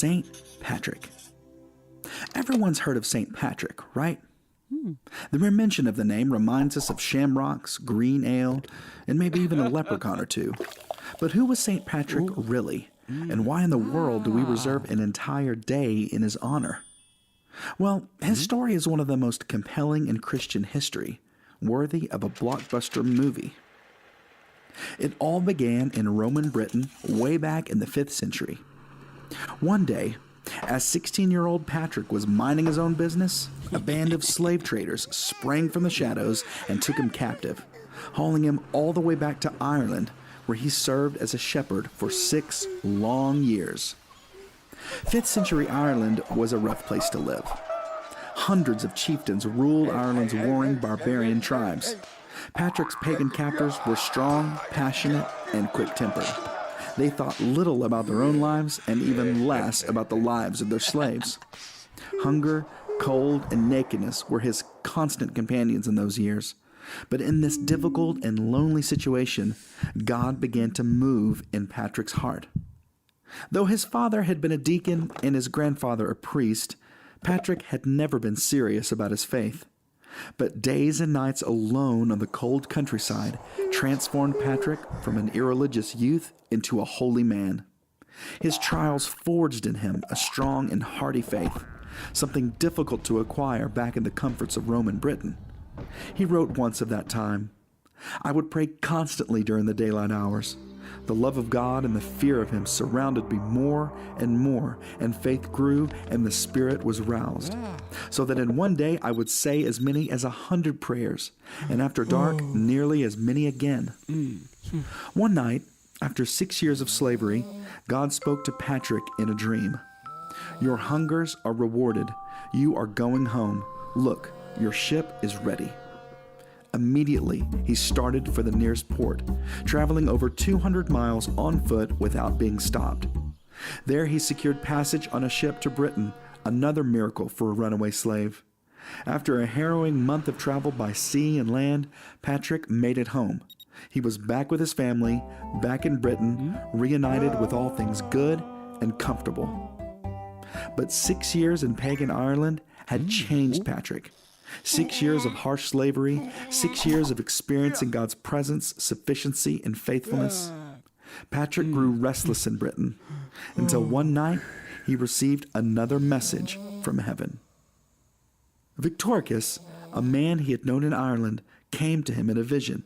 St. Patrick. Everyone's heard of St. Patrick, right? The mere mention of the name reminds us of shamrocks, green ale, and maybe even a leprechaun or two. But who was St. Patrick really? And why in the world do we reserve an entire day in his honor? Well, his story is one of the most compelling in Christian history, worthy of a blockbuster movie. It all began in Roman Britain way back in the 5th century. One day, as 16-year-old Patrick was minding his own business, a band of slave traders sprang from the shadows and took him captive, hauling him all the way back to Ireland, where he served as a shepherd for 6 long years. 5th century Ireland was a rough place to live. Hundreds of chieftains ruled Ireland's warring barbarian tribes. Patrick's pagan captors were strong, passionate, and quick-tempered. They thought little about their own lives and even less about the lives of their slaves. Hunger, cold, and nakedness were his constant companions in those years. But in this difficult and lonely situation, God began to move in Patrick's heart. Though his father had been a deacon and his grandfather a priest, Patrick had never been serious about his faith. But days and nights alone on the cold countryside transformed Patrick from an irreligious youth into a holy man. His trials forged in him a strong and hearty faith, something difficult to acquire back in the comforts of Roman Britain. He wrote once of that time, "I would pray constantly during the daylight hours. The love of God and the fear of Him surrounded me more, and faith grew and the Spirit was roused, so that in one day I would say as many as 100 prayers, and after dark nearly as many again." One night, after 6 years of slavery, God spoke to Patrick in a dream. "Your hungers are rewarded. You are going home. Look, your ship is ready." Immediately, he started for the nearest port, traveling over 200 miles on foot without being stopped. There he secured passage on a ship to Britain, another miracle for a runaway slave. After a harrowing month of travel by sea and land, Patrick made it home. He was back with his family, back in Britain, reunited with all things good and comfortable. But 6 years in pagan Ireland had changed Patrick. 6 years of harsh slavery, 6 years of experiencing God's presence, sufficiency, and faithfulness. Patrick grew restless in Britain until one night he received another message from heaven. Victoricus, a man he had known in Ireland, came to him in a vision.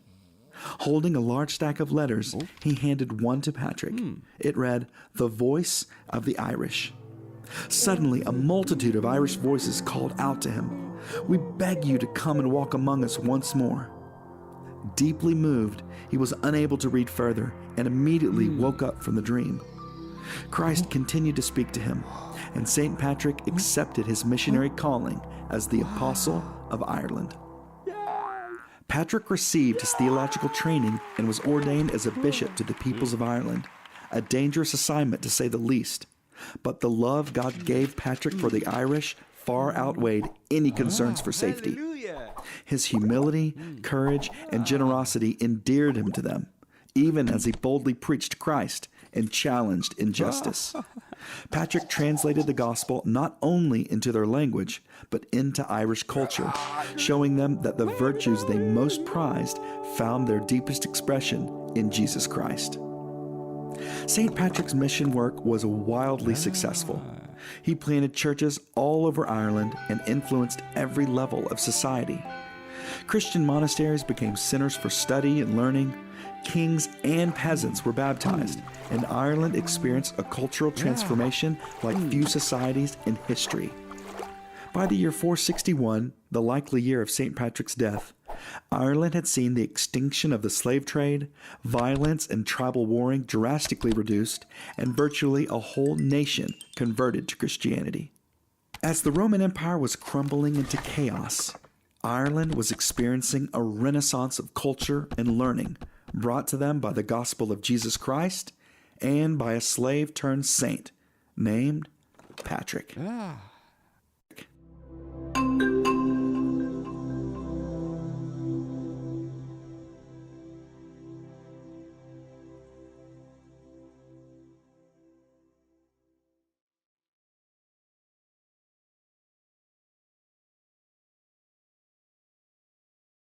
Holding a large stack of letters, he handed one to Patrick. It read, "The Voice of the Irish." Suddenly, a multitude of Irish voices called out to him, "We beg you to come and walk among us once more." Deeply moved, he was unable to read further and immediately woke up from the dream. Christ continued to speak to him, and St. Patrick accepted his missionary calling as the Apostle of Ireland. Patrick received his theological training and was ordained as a bishop to the peoples of Ireland, a dangerous assignment to say the least. But the love God gave Patrick for the Irish far outweighed any concerns for safety. His humility, courage, and generosity endeared him to them, even as he boldly preached Christ and challenged injustice. Patrick translated the gospel not only into their language, but into Irish culture, showing them that the virtues they most prized found their deepest expression in Jesus Christ. St. Patrick's mission work was wildly successful. He planted churches all over Ireland and influenced every level of society. Christian monasteries became centers for study and learning. Kings and peasants were baptized, and Ireland experienced a cultural transformation like few societies in history. By the year 461, the likely year of St. Patrick's death, Ireland had seen the extinction of the slave trade, violence and tribal warring drastically reduced, and virtually a whole nation converted to Christianity. As the Roman Empire was crumbling into chaos, Ireland was experiencing a renaissance of culture and learning, brought to them by the gospel of Jesus Christ and by a slave-turned-saint named Patrick.